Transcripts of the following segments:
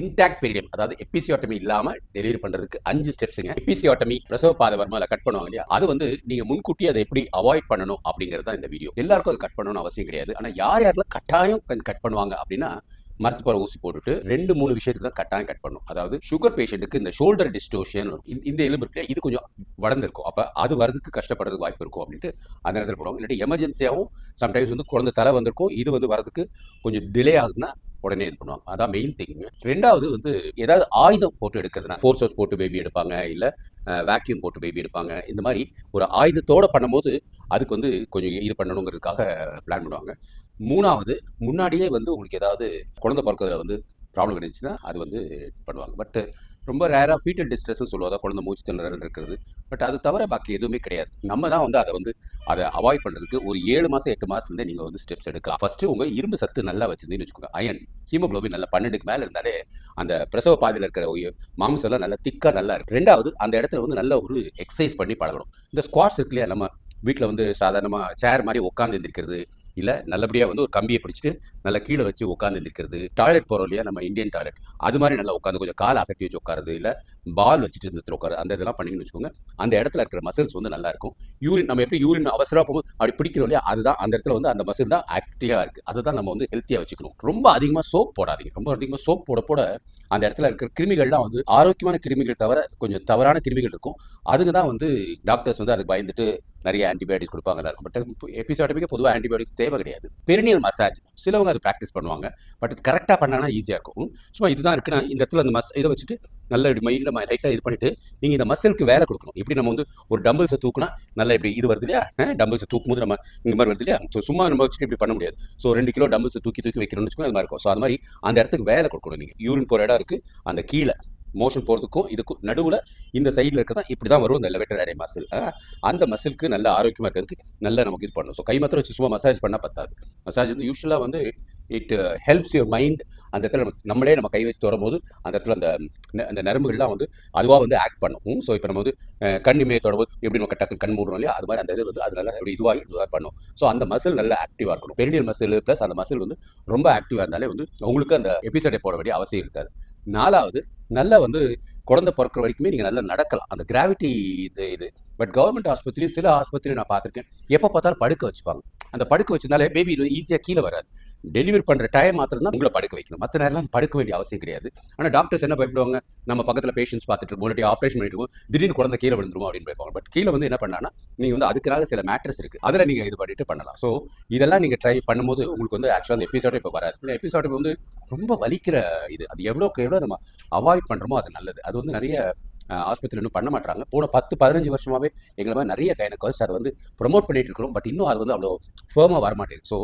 Intact பெரிடியம், அதாவது episiotomy இல்லாம delivery பண்றதுக்கு 5 ஸ்டெப்ஸ்ங்க. எபிசியோட்டமி பிரசவ பாதை வருமால கட் பண்ணுவாங்க இல்லையா, அது வந்து நீங்க முன்கூட்டியே அதை எப்படி அவாய்ட் பண்ணணும் அப்படிங்கிறது தான் இந்த வீடியோ. எல்லாருக்கும் அது கட் பண்ணணும்னு அவசியம் கிடையாது. ஆனா யார் யாரெல்லாம் கட்டாயம் கட் பண்ணுவாங்க அப்படின்னா, மரத்து போற ஊசி போட்டுட்டு 2-3 விஷயத்துக்கு தான் கட்டாயம் கட் பண்ணும். அதாவது சுகர் பேஷண்ட்டுக்கு இந்த ஷோல்டர் டிஸ்டோஷன், இந்த எலும்பு இருக்கு, இது கொஞ்சம் வளர்ந்துருக்கும். அப்ப அது வரதுக்கு கஷ்டப்படுறதுக்கு வாய்ப்பு இருக்கும் அப்படின்ட்டு அந்த நேரத்தில் போடுவாங்க. இல்லாட்டி எமர்ஜென்சியாகவும் சம்டைம்ஸ் வந்து குழந்தை தலை வந்திருக்கும், இது வந்து வரதுக்கு கொஞ்சம் டிலே ஆகுதுன்னா உடனே இது பண்ணுவாங்க. அதான் மெயின் திங். ரெண்டாவது வந்து ஏதாவது ஆயுதம் போட்டு எடுக்கிறதுனா, ஃபோர்ஸஸ் போட்டு பேபி எடுப்பாங்க, இல்ல வேக்யூம் போட்டு பேபி எடுப்பாங்க. இந்த மாதிரி ஒரு ஆயுதத்தோட பண்ணும்போது அதுக்கு வந்து கொஞ்சம் இது பண்ணணுங்கிறதுக்காக பிளான் பண்ணுவாங்க. மூணாவது, முன்னாடியே வந்து உங்களுக்கு ஏதாவது குழந்தை பிறக்கிறதுல வந்து ப்ராப்ளம் இருந்துச்சுன்னா அது வந்து பண்ணுவாங்க. பட் ரொம்ப ரேராக ஃபீட்டல் டிஸ்ட்ரெஸ்ன்னு சொல்லுவாங்க, குழந்தை மூச்சு திணறல் இருக்கிறது. பட் அது தவிர பாக்கி எதுவுமே கிடையாது. நம்ம தான் வந்து அதை அவாய்ட் பண்ணுறதுக்கு ஒரு 7 மாதம் 8 மாதத்துலேருந்தே நீங்கள் வந்து ஸ்டெப்ஸ் எடுக்கலாம். ஃபஸ்ட்டு உங்கள் இரும்பு சத்து நல்லா வச்சுருந்தீங்கன்னு வச்சுக்கோங்க. அயன், ஹீமோகுளோபின் நல்லா 12க்கு மேலே இருந்தாலே அந்த பிரசவ பாதையில் இருக்கிற மாம்சம்லாம் நல்லா திக்காக நல்லா இருக்கும். ரெண்டாவது, அந்த இடத்துல வந்து நல்ல ஒரு எக்ஸசைஸ் பண்ணி பழகணும். இந்த ஸ்குவாட்ஸ் இருக்கு இல்லையா, நம்ம வீட்டில் வந்து சாதாரணமாக சேர் மாதிரி உட்காந்து எழுந்திருக்கிறது, இல்லை நல்லபடியாக வந்து ஒரு கம்பியை பிடிச்சிட்டு நல்லா கீழே வச்சு உட்காந்து எழுந்திருக்கிறது, டாய்லெட் போகிறோம் இல்லையா நம்ம இந்தியன் டாய்லெட், அது மாதிரி நல்லா உட்காந்து கொஞ்சம் கால் அகட்டி வச்சு உட்காருது, இல்லை பால் வச்சுட்டு இருந்துட்டு உட்காரு, அந்த இதெல்லாம் பண்ணிங்கன்னு வச்சுக்கோங்க. அந்த இடத்துல இருக்கிற மசில்ஸ் வந்து நல்லா இருக்கும். யூரின், நம்ம எப்படி யூரின் அவசரமாக போகும்போது அப்படி பிடிக்கிறோம் இல்லையா, அதுதான் அந்த இடத்துல வந்து அந்த மசில் தான் ஆக்டிவாக இருக்குது. அதுதான் நம்ம வந்து ஹெல்த்தியாக வச்சுக்கணும். ரொம்ப அதிகமாக சோப் போடாதீங்க. ரொம்ப அதிகமாக சோப் போட அந்த இடத்துல இருக்கிற கிருமிகள்லாம் வந்து ஆரோக்கியமான கிருமிகள் தவிர கொஞ்சம் தவறான கிருமிகள் இருக்கும். அதுக்கு தான் வந்து டாக்டர்ஸ் வந்து அதுக்கு பயந்துட்டு நிறைய ஆன்டிபயோட்டிக்ஸ் கொடுப்பாங்க. பட் எபிசோடமிக்கு பொதுவாக ஆன்டிபயோட்டிக்ஸ் தேவை கிடையாது. பெரினியல் மசாஜ் சிலவங்க அது ப்ராக்டிஸ் பண்ணுவாங்க. பட் அது கரெக்டாக பண்ணாங்கன்னா ஈஸியாக இருக்கும். சும்மா இதுதான் இருக்குன்னா இந்த இடத்துல அந்த இதை வச்சுட்டு நல்லா இப்படி மைண்டில் லைட்டாக இது பண்ணிட்டு நீங்கள் இந்த மசிலுக்கு வேலை கொடுக்கணும். எப்படி நம்ம வந்து ஒரு டம்பிள்ஸை தூக்குனா நல்லா இப்படி இது வருது இல்லையா, டம்பிள்ஸை தூக்கும்போது நம்ம இந்த மாதிரி வருது இல்லையா, ஸோ சும்மா நம்ம வச்சுட்டு இப்படி பண்ண முடியாது. ஸோ 2 கிலோ டம்பிள்ஸை தூக்கி வைக்கணும்னு வச்சுக்கோங்க, அது மாதிரி இருக்கும். ஸோ அது மாதிரி அந்த இடத்துக்கு வேலை கொடுக்கணும். நீங்கள் யூரின் போகிற இடம் இருக்குது, அந்த கீழே மோஷன் போகிறதுக்கும் இதுக்கும் நடுவில் இந்த சைடில் இருக்கிறதா இப்படி தான் வரும் இந்த லெவட்டர் அடை மசில். அந்த மசிலுக்கு நல்ல ஆரோக்கியமாக இருக்கிறதுக்கு நல்லா நமக்கு இது பண்ணணும். ஸோ கை மாத்திரம் வச்சு சும்மா மசாஜ் பண்ணால் பத்தாது. மசாஜ் வந்து யூஸ்வலாக வந்து இட் ஹெல்ப்ஸ் யுவர் மைண்ட். அந்த இடத்துல நம்மளே நம்ம கை வச்சு தோறும்போது அந்த இடத்துல அந்த நரம்புகள்லாம் வந்து அதுவாக வந்து ஆக்ட் பண்ணும். ஸோ இப்போ நம்ம வந்து கண் இமையை தொடர்போது எப்படி நம்ம டக்கு கண் மூடுறோம் இல்லையா, அது மாதிரி அந்த இது வந்து அது நல்லா இதுவாக பண்ணும். ஸோ அந்த மசில் நல்லா ஆக்டிவாக இருக்கணும். பெரினியல் மசில் ப்ளஸ் அந்த மசில் வந்து ரொம்ப ஆக்டிவாக இருந்தாலே வந்து உங்களுக்கு அந்த எபிசோடை போட வேண்டிய அவசியம் இருக்காது. நாலாவது, நல்லா வந்து குழந்தை பிறக்கிற வரைக்குமே நீங்கள் நல்லா நடக்கலாம். அந்த கிராவிட்டி இது பட் கவர்மெண்ட் ஆஸ்பத்திரி, சில ஆஸ்பத்திரி நான் பார்த்துருக்கேன், எப்போ பார்த்தாலும் படுக்க வச்சுப்பாங்க. அந்த படுக்க வச்சிருந்தாலே பேபி ஈஸியாக கீழே வராது. டெலிவரி பண்ணுற டைம் மாத்திரம் தான் உங்களை படுக்க வைக்கணும். மற்ற நேரம்லாம் படுக்க வேண்டிய அவசியம் கிடையாது. ஆனால் டாக்டர்ஸ் என்ன பயப்படுவாங்க, நம்ம பக்கத்தில் பேஷண்ட்ஸ் பார்த்துட்டு இருக்கோம், இல்லாட்டி ஆப்ரேஷன் பண்ணிட்டு இருக்கோம், திடீர்னு குழந்தை கீழே விழுந்துருவோம் அப்படின்னு பயப்பாங்க. பட் கீழே வந்து என்ன பண்ணாங்கன்னா, நீங்கள் வந்து அதுக்காக சில மேட்ரஸ் இருக்குது, அதில் நீங்கள் இது பண்ணிட்டு பண்ணலாம். ஸோ இதெல்லாம் நீங்கள் ட்ரை பண்ணும்போது உங்களுக்கு வந்து ஆக்சுவலாக அந்த எபிசோடு இப்போ வராது. இந்த எபிசோடு வந்து ரொம்ப வலிக்கிற இது, அது எவ்வளோக்கு எவ்வளோ நம்ம அவாய்ட் பண்ணுறோமோ அது நல்லது. அது வந்து நிறைய ஆஸ்பத்திரி இன்னும் பண்ண மாட்டாங்க. போன 10-15 வருஷமாகவே எங்களை மாதிரி நிறைய கைனகாலஜிஸ்ட் அதை வந்து ப்ரொமோட் பண்ணிட்டு இருக்கிறோம். பட் இன்னும் அது வந்து அவ்வளோ ஃபேமாக வரமாட்டேங்குது. ஸோ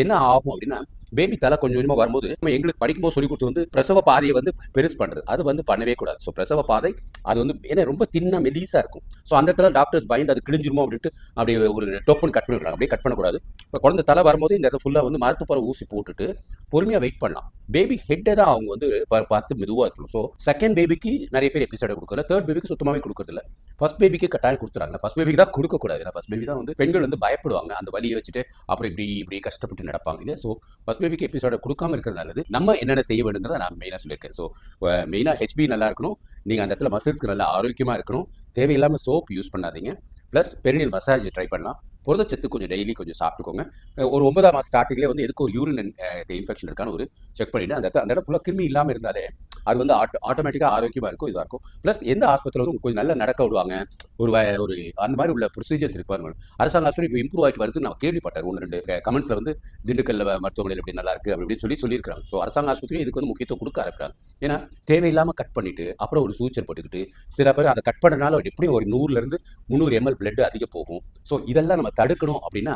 என்ன ஆகும் அப்படின்னா, பேபி தலை கொஞ்சம் கொஞ்சமாக வரும்போது நம்ம எங்களுக்கு படிக்கும்போது சொல்லி கொடுத்து வந்து பிரசவ பாதையை வந்து பெருசு பண்ணுறது, அது வந்து பண்ணவே கூடாது. ஸோ பிரசவ பாதை அது வந்து ஏன்னா ரொம்ப தின்னா மெலிசாக இருக்கும். ஸோ அந்த இடத்துல டாக்டர்ஸ் பயந்து அது கிழிஞ்சிருமோ அப்படின்ட்டு அப்படி ஒரு டோப்பன் கட் பண்ணிவிடுறாங்க. அப்படியே கட் பண்ணக்கூடாது. இப்போ குழந்தை தலை வரும்போது இந்த இடத்துல ஃபுல்லாக வந்து மரத்து போகிற ஊசி போட்டுட்டு பொறுமையாக வெயிட் பண்ணலாம். பேபி ஹெட்டை தான் அவங்க வந்து பார்த்து மெதுவாக இருக்கணும். ஸோ செகண்ட் பேபிக்கு நிறைய பேர் எபிசோட கொடுக்கல, தேர்ட் பேபிக்கு சுத்தமாகவே கொடுக்கறதில்ல. ஃபர்ஸ்ட் பேபிக்கு கட்டாயம் கொடுத்துறாங்க. ஃபர்ஸ்ட் பேபிக்கு தான் கொடுக்கக்கூடாது. ஏன்னா ஃபர்ஸ்ட் பேபி தான் வந்து பெண்கள் வந்து பயப்படுவாங்க, அந்த வலியை வச்சுட்டு அப்புறம் இப்படி கஷ்டப்பட்டு நடப்பாங்க இல்லையா. ஸோ ஃபர்ஸ்ட் பேபிக்கு எபிசோட கொடுக்காம இருக்கிறது நல்லது. நம்ம என்னென்ன செய்ய வேணுங்கிறத நான் மெயினாக சொல்லியிருக்கேன். ஸோ மெயினாக ஹெச்பி நல்லா இருக்கணும், நீங்கள் அந்த இடத்துல மசில்ஸ்க்கு நல்லா ஆரோக்கியமாக இருக்கணும், தேவையில்லாமல் சோப் யூஸ் பண்ணாதீங்க, ப்ளஸ் பெரினியல் மசாஜ் ட்ரை பண்ணலாம். புரதச்சத்து கொஞ்சம் டெய்லி கொஞ்சம் சாப்பிட்டுக்கோங்க. ஒரு 9ஆம் மாதம் ஸ்டார்டிங்லேயே வந்து எதுக்கு ஒரு யூரின் இன்ஃபெக்ஷன் இருக்கான்னு ஒரு செக் பண்ணிவிட்டு அந்த இடம் ஃபுல்லாக கிருமி இல்லாமல் இருந்தாலே அது வந்து ஆட்டோமேட்டிக்காக ஆரோக்கியமாக இருக்கும், இதாக இருக்கும். ப்ளஸ் எந்த ஆஸ்பத்திரியில் வந்து கொஞ்சம் நல்லா நடக்க விடுவாங்க, ஒரு அந்த மாதிரி உள்ள ப்ரொசீஜர்ஸ் இருப்பாங்க. அரசாங்க ஆஸ்பத்திரி இப்போ இம்ப்ரூவ் ஆகிட்டு வருது நான் கேள்விப்பட்டேன். 1-2 கமெண்ட்ஸில் வந்து திண்டுக்கல் மருத்துவமனையில் எப்படி நல்லா இருக்குது அப்படின்னு சொல்லியிருக்காங்க. ஸோ அரசாங்க ஆஸ்பத்திரி இதுக்கு வந்து முக்கியத்துவம் கொடுக்க ஆரம்பிக்கிறாங்க. ஏன்னா தேவையில்லாமல் கட் பண்ணிவிட்டு அப்புறம் ஒரு சூச்சர் போட்டுக்கிட்டு சில பேர் அதை கட் பண்ணுறதுனால எப்படியும் ஒரு 100-300 ml பிளட் அதிகம் போகும். ஸோ இதெல்லாம் நம்ம தடுக்கணும் அப்படின்னா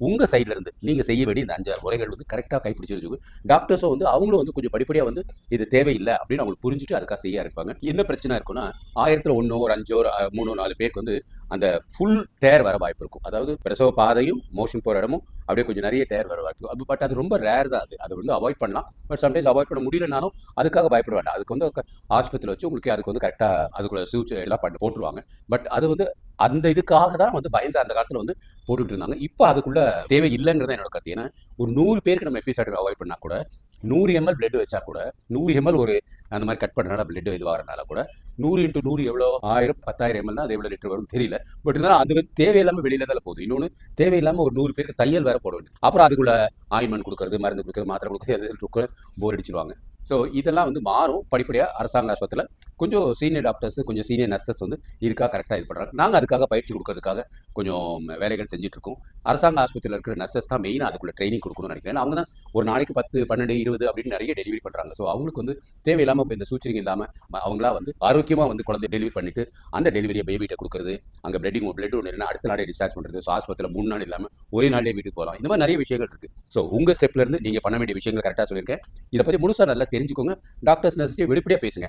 உங்கள் சைடில் இருந்து நீங்கள் செய்ய வேண்டிய இந்த 5-6 முறைகள் வந்து கரெக்டாக கைப்பிடிச்சி வச்சுக்கோ. டாக்டர்ஸும் வந்து அவங்களும் வந்து கொஞ்சம் படிப்படியாக வந்து இது தேவையில்லை அப்படின்னு அவங்களுக்கு புரிஞ்சுட்டு அதுக்காக செய்ய இருப்பாங்க. என்ன பிரச்சனை இருக்குன்னா, 1000ல் 1 ஒரு 5 ஒரு 3-4 பேருக்கு வந்து அந்த ஃபுல் டேர் வர வாய்ப்பு இருக்கும். அதாவது பிரசவ பாதையும் மோஷன் போகிற இடமும் அப்படியே கொஞ்சம் நிறைய டேர் வர வாய்ப்பு இருக்கும். பட் அது ரொம்ப ரேர் தான். அதை வந்து அவாய்ட் பண்ணலாம். பட் சம்டைம்ஸ் அவாய்ட் பண்ண முடியலனாலும் அதுக்காக பயப்பட வேண்டாம். அதுக்கு வந்து ஆஸ்பத்திரியில் வச்சு உங்களுக்கு அதுக்கு வந்து கரெக்டாக அதுக்குள்ள சிகிச்சை எல்லாம் போட்டுருவாங்க. பட் அது வந்து அந்த இதுக்காக தான் வந்து பயந்து அந்த காலத்தில் வந்து போட்டுக்கிட்டு இருந்தாங்க. இப்போ அதுக்குள்ள தேவை இல்லைங்கிறத என்னோட கருத்து. ஏன்னா ஒரு 100 பேருக்கு நம்ம எபிசோட் அவாய்ட் பண்ணால் கூட 100 ml பிளட் வச்சா கூட 100 ml ஒரு அந்த மாதிரி கட் பண்ணுறனால பிளட் இதுவாகிறனால கூட 100 × 100 எவ்வளோ 1000 10,000 ml அது எவ்வளோ லிட்டர் வரும் தெரியல. பட் இருந்தாலும் அது வந்து தேவையில்லாமல் வெளியில தான் போகுது. இன்னொன்று தேவையில்லாமல் ஒரு 100 பேருக்கு தையல் வேற போட வேண்டியது. அப்புறம் அதுக்குள்ள ஆயின்மெண்ட் கொடுக்கறது, மருந்து கொடுக்கறது, மாத்திரை கொடுக்கறது, அது போர் அடிச்சிருவாங்க. ஸோ இதெல்லாம் வந்து மாறும் படிப்படியாக. அரசாங்க ஆஸ்பத்திரியில் கொஞ்சம் சீனியர் டாக்டர்ஸ், கொஞ்சம் சீனியர் நர்சஸ் வந்து இதுக்காக கரெக்டாக இது பண்ணுறாங்க. நாங்கள் அதுக்காக பயிற்சி கொடுக்கறதுக்காக கொஞ்சம் வேலைகள் செஞ்சுட்டு இருக்கோம். அரசாங்க ஆஸ்பத்திரியில் இருக்கிற நர்சஸ் தான் மெயினாக அதுக்குள்ள ட்ரைனிங் கொடுக்கணும்னு நினைக்கிறேன். அவங்க தான் ஒரு நாளைக்கு 10, 12, 20 அப்படின்னு நிறைய டெலிவரி பண்ணுறாங்க. ஸோ அவங்களுக்கு வந்து தேவையில்லாமல் இப்போ இந்த சூச்சரிங் இல்லாமல் அவங்களா வந்து ஆரோக்கியமாக வந்து குழந்தை டெலிவரி பண்ணிட்டு அந்த டெலிவரியை பேபிகிட்ட கொடுக்குறது, அங்கே பிளட் ஒன்று இல்லைன்னா அடுத்த நாளே டிஸ்சார்ஜ் பண்ணுறது. ஸோ ஆஸ்பத்திரியில் 3 நாள் இல்லாமல் ஒரே நாளே வீட்டுக்கு போகலாம். இந்த மாதிரி நிறைய விஷயங்கள் இருக்குது. ஸோ உங்கள் ஸ்டெப்லேருந்து நீங்கள் பண்ண வேண்டிய விஷயங்கள் கரெக்டாக சொல்லியிருக்கேன். இதை பற்றி முழுசாக நல்லா தெரிஞ்சுக்கோங்க. டாக்டர்ஸ் நர்ஸ்டே வெளிப்படையாக பேசுங்க.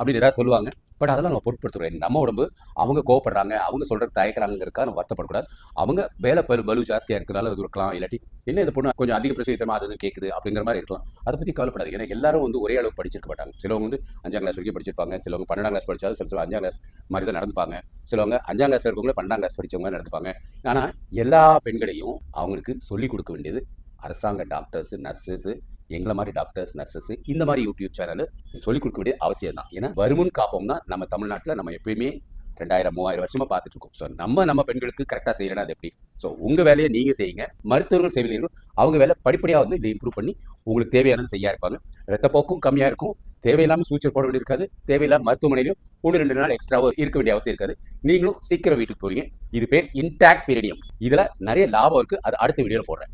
அப்படின்னு ஏதாவது சொல்லுவாங்க. பட் அதெல்லாம் நம்ம பொருட்படுத்துகிறோம். நம்ம உடம்பு அவங்க கோவப்படுறாங்க, அவங்க சொல்கிறது தயக்கிறாங்கிறதுக்காக நம்ம வருத்தப்படக்கூடாது. அவங்க வேலை பலு ஜாஸ்தியாக இருக்கிறதால அது இருக்கலாம். இல்லாட்டி என்ன இந்த பொண்ணு கொஞ்சம் அதிக பிரசவித்தமாக அது கேட்குது அப்படிங்கிற மாதிரி இருக்கலாம். அதை பற்றி கவலைப்படாது. ஏன்னா எல்லாரும் வந்து ஒரே அளவு படிச்சிருக்க மாட்டாங்க. சிலவங்க வந்து 5ஆம் கிளாஸ் வரைக்கும் படிச்சிருப்பாங்க, சிலவங்க 12ஆம் கிளாஸ் படிச்சாலும் சில 5ஆம் கிளாஸ் மாதிரி தான் நடந்துப்பாங்க. சிலவங்க 5ஆம் கிளாஸ் இருக்கவங்களே 12ஆம் கிளாஸ் படித்தவங்க நடந்துப்பாங்க. ஆனால் எல்லா பெண்களையும் அவங்களுக்கு சொல்லிக் கொடுக்க வேண்டியது அரசாங்க டாக்டர்ஸ், நர்சஸ், எங்களை மாதிரி டாக்டர்ஸ், நர்சஸ், இந்த மாதிரி யூடியூப் சேனல் சொல்லிக் கொடுக்க வேண்டிய அவசியம் தான். ஏன்னா வருமுன் காப்போம் தான் நம்ம தமிழ்நாட்டில் நம்ம எப்பயுமே 2000, 3000 வருஷமா பார்த்துட்டு இருக்கோம். ஸோ நம்ம பெண்களுக்கு கரெக்டாக செய்யறேன்னா அது எப்படி? ஸோ உங்கள் வேலையை நீங்கள் செய்யுங்க. மருத்துவர்கள் செய்வீர்கள் அவங்க வேலை படிப்படியாக வந்து இதை இம்ப்ரூவ் பண்ணி உங்களுக்கு தேவையானது செய்ய இருப்பாங்க. ரத்தப்போக்கும் கம்மியாக இருக்கும். தேவையில்லாமல் சூச்சர் போட வேண்டிய இருக்காது. தேவையில்லாம மருத்துவமனையிலும் 1-2 நாள் எக்ஸ்ட்ராவாக இருக்க வேண்டிய அவசியம் இருக்காது. நீங்களும் சீக்கிரம் வீட்டுக்கு போவீங்க. இது பேர் இன்டாக்ட் பீரியடியம். இதில் நிறைய லாபம் இருக்குது. அது அடுத்த வீடியோவில் போடுறேன்.